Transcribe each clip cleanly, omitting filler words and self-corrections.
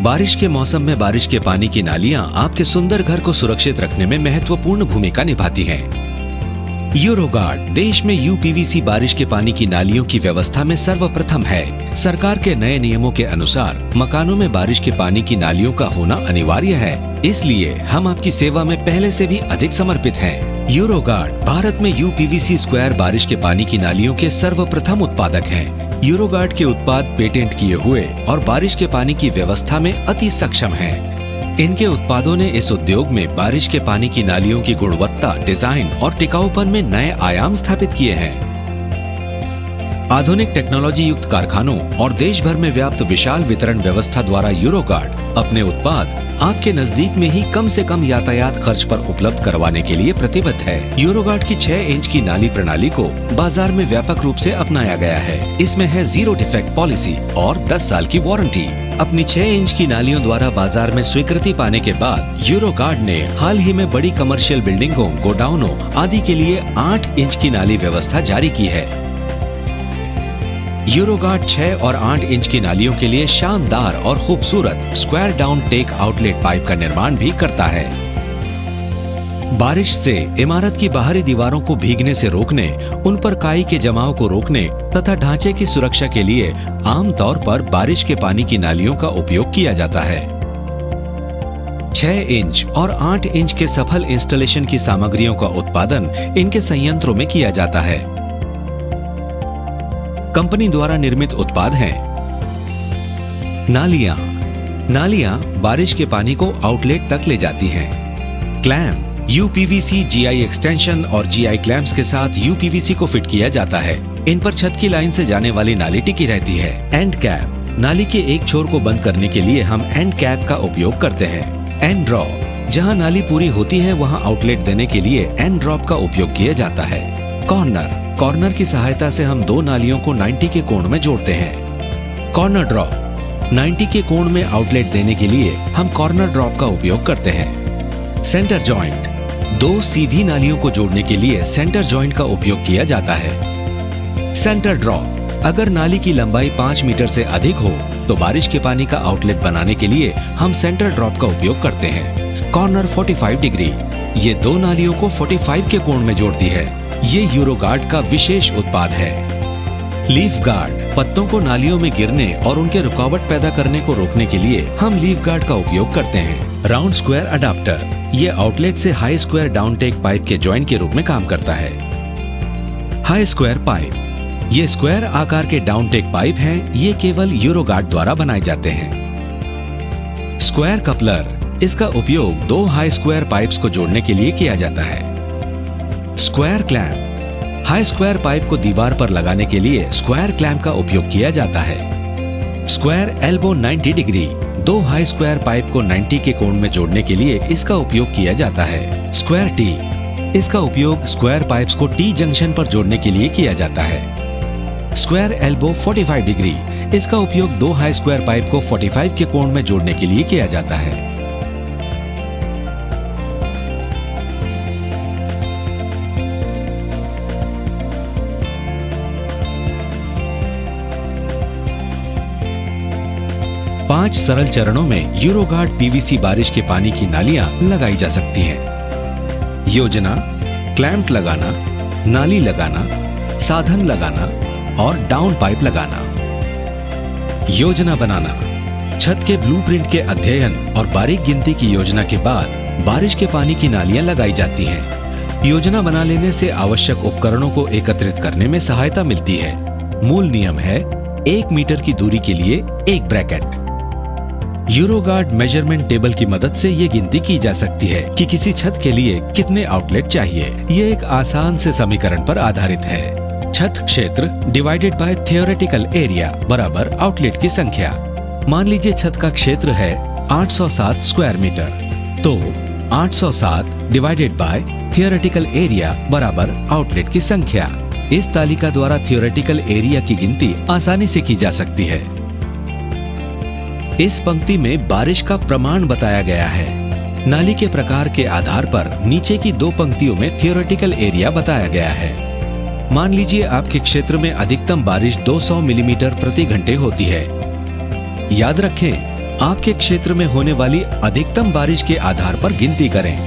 बारिश के मौसम में बारिश के पानी की नालियां आपके सुंदर घर को सुरक्षित रखने में महत्वपूर्ण भूमिका निभाती हैं। यूरोगार्ड देश में यूपीवीसी बारिश के पानी की नालियों की व्यवस्था में सर्वप्रथम है। सरकार के नए नियमों के अनुसार मकानों में बारिश के पानी की नालियों का होना अनिवार्य है, इसलिए हम आपकी सेवा में पहले से भी अधिक समर्पित हैं। यूरोगार्ड भारत में यूपीवीसी स्क्वायर बारिश के पानी की नालियों के सर्वप्रथम उत्पादक हैं। यूरोगार्ड के उत्पाद पेटेंट किए हुए और बारिश के पानी की व्यवस्था में अति सक्षम हैं। इनके उत्पादों ने इस उद्योग में बारिश के पानी की नालियों की गुणवत्ता, डिजाइन और टिकाऊपन में नए आयाम स्थापित किए हैं। आधुनिक टेक्नोलॉजी युक्त कारखानों और देश भर में व्याप्त विशाल वितरण व्यवस्था द्वारा यूरोगार्ड अपने उत्पाद आपके नजदीक में ही कम से कम यातायात खर्च पर उपलब्ध करवाने के लिए प्रतिबद्ध है। यूरोगार्ड की 6 इंच की नाली प्रणाली को बाजार में व्यापक रूप से अपनाया गया है। इसमें है 0 डिफेक्ट पॉलिसी और 10 साल की वारंटी। अपनी 6 इंच की नालियों द्वारा बाजार में स्वीकृति पाने के बाद यूरोगार्ड ने हाल ही में बड़ी कमर्शियल बिल्डिंगों, गोडाउनों आदि के लिए 8 इंच की नाली व्यवस्था जारी की है। यूरोगार्ड 6 और 8 इंच की नालियों के लिए शानदार और खूबसूरत square down take outlet pipe का निर्माण भी करता है। बारिश से इमारत की बाहरी दीवारों को भीगने से रोकने, उन पर काई के जमाव को रोकने तथा ढांचे की सुरक्षा के लिए आमतौर पर बारिश के पानी की नालियों का उपयोग किया जाता है। 6 इंच और 8 इंच के सफल इंस्टॉलेशन की सामग्रियों का उत्पादन इनके संयंत्रों में किया जाता है। कंपनी द्वारा निर्मित उत्पाद हैं नालियां बारिश के पानी को आउटलेट तक ले जाती हैं। क्लैम यूपीवीसी जीआई एक्सटेंशन और जीआई क्लैम्प्स के साथ यूपीवीसी को फिट किया जाता है। इन पर छत की लाइन से जाने वाली नाली टिकी रहती है। एंड कैप नाली के एक छोर को बंद करने के लिए हम एंड कैप का उपयोग करते हैं। एंड ड्रॉप जहां नाली पूरी होती है वहां आउटलेट देने के लिए एंड ड्रॉप का उपयोग किया जाता है। कॉर्नर की सहायता से हम 2 नालियों को 90 के कोण में जोड़ते हैं। कॉर्नर ड्रॉप 90 के कोण में आउटलेट देने के लिए हम कॉर्नर ड्रॉप का उपयोग करते हैं। सेंटर जॉइंट 2 सीधी नालियों को जोड़ने के लिए सेंटर जॉइंट का उपयोग किया जाता है। सेंटर ड्रॉप अगर नाली की लंबाई 5 मीटर से अधिक हो तो बारिश के पानी का आउटलेट बनाने के लिए हम सेंटर ड्रॉप का उपयोग करते हैं। कॉर्नर 45 डिग्री ये 2 नालियों को 45 के कोण में जोड़ती है। ये यूरोगार्ड का विशेष उत्पाद है। लीफ गार्ड पत्तों को नालियों में गिरने और उनके रुकावट पैदा करने को रोकने के लिए हम लीफ गार्ड का उपयोग करते हैं। राउंड स्क्वायर अडाप्टर ये आउटलेट से high square down take pipe के जॉइंट के रूप में काम करता है। हाई स्क्वायर पाइप ये स्क्वायर आकार के डाउन टेक पाइप हैं। ये केवल यूरोगार्ड द्वारा बनाए जाते हैं। स्क्वायर कपलर इसका उपयोग 2 हाई स्क्वायर पाइप्स को जोड़ने के लिए किया जाता है। Square clamp high square pipe को दीवार पर लगाने के लिए स्क्वायर क्लैंप का उपयोग किया जाता है। Square elbow 90 degree 2 high square pipe को 90 के कोण में जोड़ने के लिए इसका उपयोग किया जाता है। स्क्वायर टी इसका उपयोग स्क्वायर पाइप्स को टी जंक्शन पर जोड़ने के लिए किया जाता है। स्क्वायर एल्बो 45 डिग्री इसका उपयोग 2 हाई स्क्वायर पाइप को 45 के कोण में जोड़ने के लिए किया जाता है। पांच सरल चरणों में यूरोगार्ड पीवीसी बारिश के पानी की नालियां लगाई जा सकती हैं। योजना, क्लैंप लगाना, नाली लगाना, साधन लगाना और डाउन पाइप लगाना। योजना बनाना छत के ब्लूप्रिंट के अध्ययन और बारीक गिनती की योजना के बाद बारिश के पानी की नालियां लगाई जाती हैं। योजना बना लेने से आवश्यक उपकरणों को एकत्रित करने में सहायता मिलती है। मूल नियम है 1 मीटर की दूरी के लिए 1 ब्रैकेट। यूरोगार्ड मेजरमेंट टेबल की मदद से ये गिनती की जा सकती है कि किसी छत के लिए कितने आउटलेट चाहिए। ये एक आसान से समीकरण पर आधारित है। छत क्षेत्र डिवाइडेड बाय थियोरेटिकल एरिया बराबर आउटलेट की संख्या। मान लीजिए छत का क्षेत्र है 807 स्क्वायर मीटर, तो 807 डिवाइडेड बाय थियोरेटिकल एरिया बराबर आउटलेट की संख्या। इस तालिका द्वारा थियोरेटिकल एरिया की गिनती आसानी से की जा सकती है। इस पंक्ति में बारिश का प्रमाण बताया गया है। नाली के प्रकार के आधार पर नीचे की 2 पंक्तियों में थियोरेटिकल एरिया बताया गया है। मान लीजिए आपके क्षेत्र में अधिकतम बारिश 200 मिलीमीटर प्रति घंटे होती है। याद रखें आपके क्षेत्र में होने वाली अधिकतम बारिश के आधार पर गिनती करें।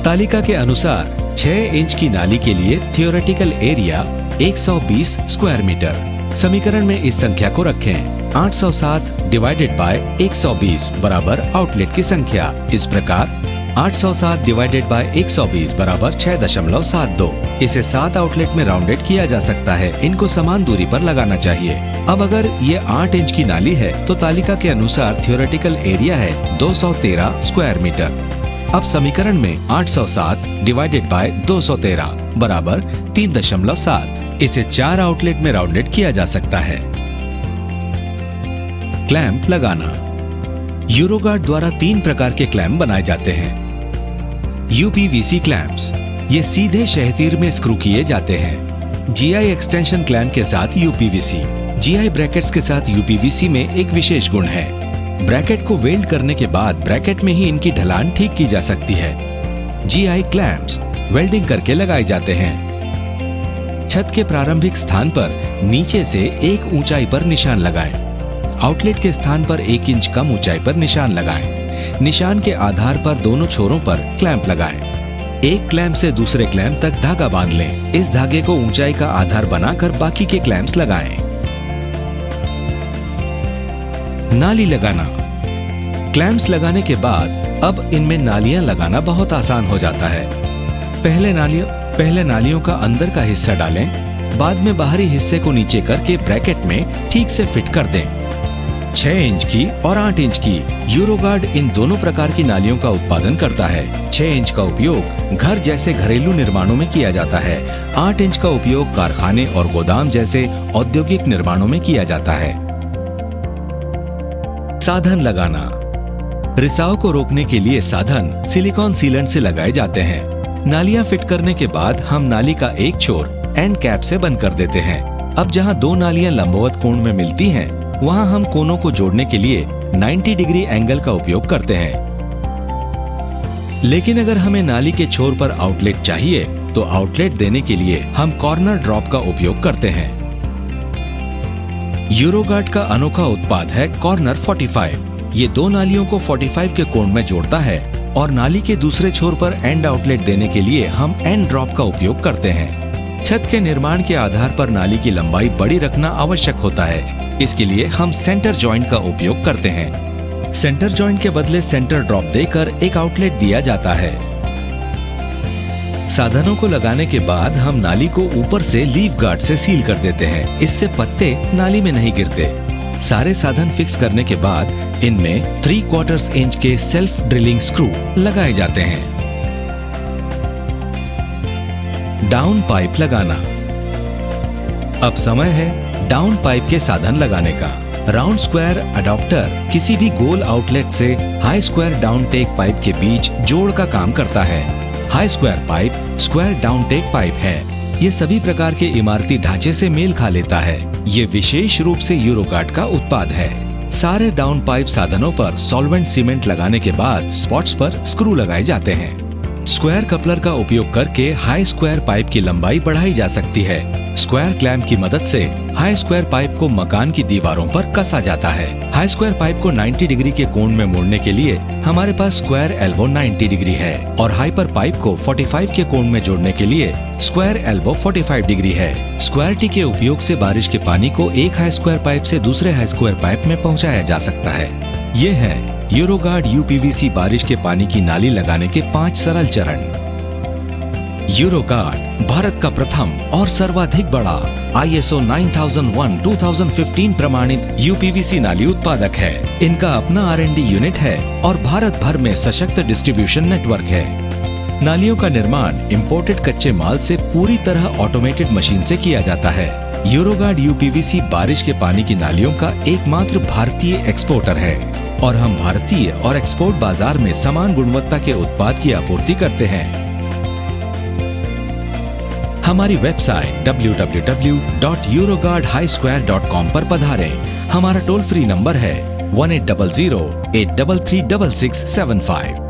तालिका के अनुसार 6 इंच की नाली के लिए थियोरेटिकल एरिया 120 स्क्वायर मीटर। समीकरण में इस संख्या को रखें। 807 डिवाइडेड बाय 120 बराबर आउटलेट की संख्या। इस प्रकार 807 डिवाइडेड बाय 120 बराबर 6.72। इसे 7 आउटलेट में राउंडेड किया जा सकता है। इनको समान दूरी पर लगाना चाहिए। अब अगर ये 8 इंच की नाली है तो तालिका के अनुसार थियोरेटिकल एरिया है 213 स्क्वायर मीटर। अब समीकरण में 807 डिवाइडेड बाय 213 बराबर 3.7। इसे 4 आउटलेट में राउंडेड किया जा सकता है। क्लैंप लगाना। यूरोगार्ड द्वारा 3 प्रकार के क्लैंप बनाए जाते हैं। यूपीवीसी क्लैंप्स, ये सीधे शहतीर में स्क्रू किए जाते हैं। जीआई एक्सटेंशन क्लैंप के साथ यूपीवीसी, जीआई ब्रैकेट्स के साथ यूपीवीसी में एक विशेष गुण है। ब्रैकेट को वेल्ड करने के बाद ब्रैकेट में ही इनकी ढलान ठीक की जा सकती है। जीआई क्लैंप्स वेल्डिंग करके लगाए जाते हैं। छत के प्रारंभिक स्थान पर नीचे से 1 ऊंचाई पर निशान लगाएं। आउटलेट के स्थान पर 1 इंच कम ऊंचाई पर निशान लगाएं। निशान के आधार पर दोनों छोरों पर क्लैंप लगाएं। एक क्लैंप से दूसरे क्लैंप तक धागा बांध लें। इस धागे को ऊंचाई का आधार बनाकर बाकी के क्लैंप्स लगाएं। नाली लगाना। क्लैंप्स लगाने के बाद अब इनमें नालियां लगाना बहुत आसान हो जाता है। पहले नालियों का अंदर का हिस्सा डालें, बाद में बाहरी हिस्से को नीचे करके ब्रैकेट में ठीक से फिट कर दें। 6 इंच की और 8 इंच की यूरोगार्ड इन दोनों प्रकार की नालियों का उत्पादन करता है। 6 इंच का उपयोग घर जैसे घरेलू निर्माणों में किया जाता है। 8 इंच का उपयोग कारखाने और गोदाम जैसे औद्योगिक निर्माणों में किया जाता है। साधन लगाना। रिसाव को रोकने के लिए साधन सिलिकॉन सीलेंट से लगाए जाते हैं। नालियां फिट करने के बाद हम नाली का एक छोर एंड कैप से बंद कर देते हैं। अब जहां 2 नालियां लंबवत कोण में मिलती हैं, वहां हम कोनों को जोड़ने के लिए 90 डिग्री एंगल का उपयोग करते हैं। लेकिन अगर हमें नाली के छोर पर आउटलेट चाहिए तो आउटलेट देने के लिए हम कॉर्नर ड्रॉप का उपयोग करते हैं। यूरोगार्ड का अनोखा उत्पाद है कॉर्नर 45। ये 2 नालियों को 45 के कोण में जोड़ता है और नाली के दूसरे छोर पर एंड आउटलेट देने के लिए हम एंड ड्रॉप का उपयोग करते हैं। छत के निर्माण के आधार पर नाली की लंबाई बड़ी रखना आवश्यक होता है। इसके लिए हम सेंटर जॉइंट का उपयोग करते हैं। सेंटर जॉइंट के बदले सेंटर ड्रॉप देकर एक आउटलेट दिया जाता है। साधनों को लगाने के बाद हम नाली को ऊपर से लीफ गार्ड से सील कर देते हैं। इससे पत्ते नाली में नहीं गिरते। सारे साधन फिक्स करने के बाद इनमें 3/4 इंच के सेल्फ ड्रिलिंग स्क्रू लगाए जाते हैं। डाउन पाइप लगाना। अब समय है डाउन पाइप के साधन लगाने का। राउंड स्क्वायर अडॉप्टर किसी भी गोल आउटलेट से high square down take pipe के बीच जोड़ का काम करता है। High square pipe square down take pipe है। ये सभी प्रकार के इमारती ढांचे से मेल खा लेता है। ये विशेष रूप से यूरोगार्ड का उत्पाद है। सारे डाउन पाइप साधनों पर सॉल्वेंट सीमेंट लगाने के बाद स्पॉट्स पर स्क्रू लगाए जाते हैं। स्क्वायर कपलर का उपयोग करके हाई स्क्वायर पाइप की लंबाई बढ़ाई जा सकती है। स्क्वायर क्लैंप की मदद से हाई स्क्वायर पाइप को मकान की दीवारों पर कसा जाता है। हाई स्क्वायर पाइप को 90 डिग्री के कोण में मोड़ने के लिए हमारे पास स्क्वायर एल्बो 90 डिग्री है और हाइपर पाइप को 45 के कोण में जोड़ने के लिए स्क्वायर एल्बो 45 डिग्री है। स्क्वायर टी के उपयोग से बारिश के पानी को एक हाई स्क्वायर पाइप से दूसरे हाई स्क्वायर पाइप में पहुँचाया जा सकता है। ये है यूरोगार्ड यूपीवीसी बारिश के पानी की नाली लगाने के 5 सरल चरण। यूरोगार्ड भारत का प्रथम और सर्वाधिक बड़ा ISO 9001:2015 प्रमाणित यूपीवीसी नाली उत्पादक है। इनका अपना R&D यूनिट है और भारत भर में सशक्त डिस्ट्रीब्यूशन नेटवर्क है। नालियों का निर्माण इंपोर्टेड कच्चे माल से पूरी तरह ऑटोमेटेड मशीन से किया जाता है। यूरोगार्ड यूपीवीसी बारिश के पानी की नालियों का एकमात्र भारतीय एक्सपोर्टर है और हम भारतीय और एक्सपोर्ट बाजार में समान गुणवत्ता के उत्पाद की आपूर्ति करते हैं। हमारी वेबसाइट www.eurogardhighsquare.com पर पधारें। हमारा टोल फ्री नंबर है 1800 833 6675।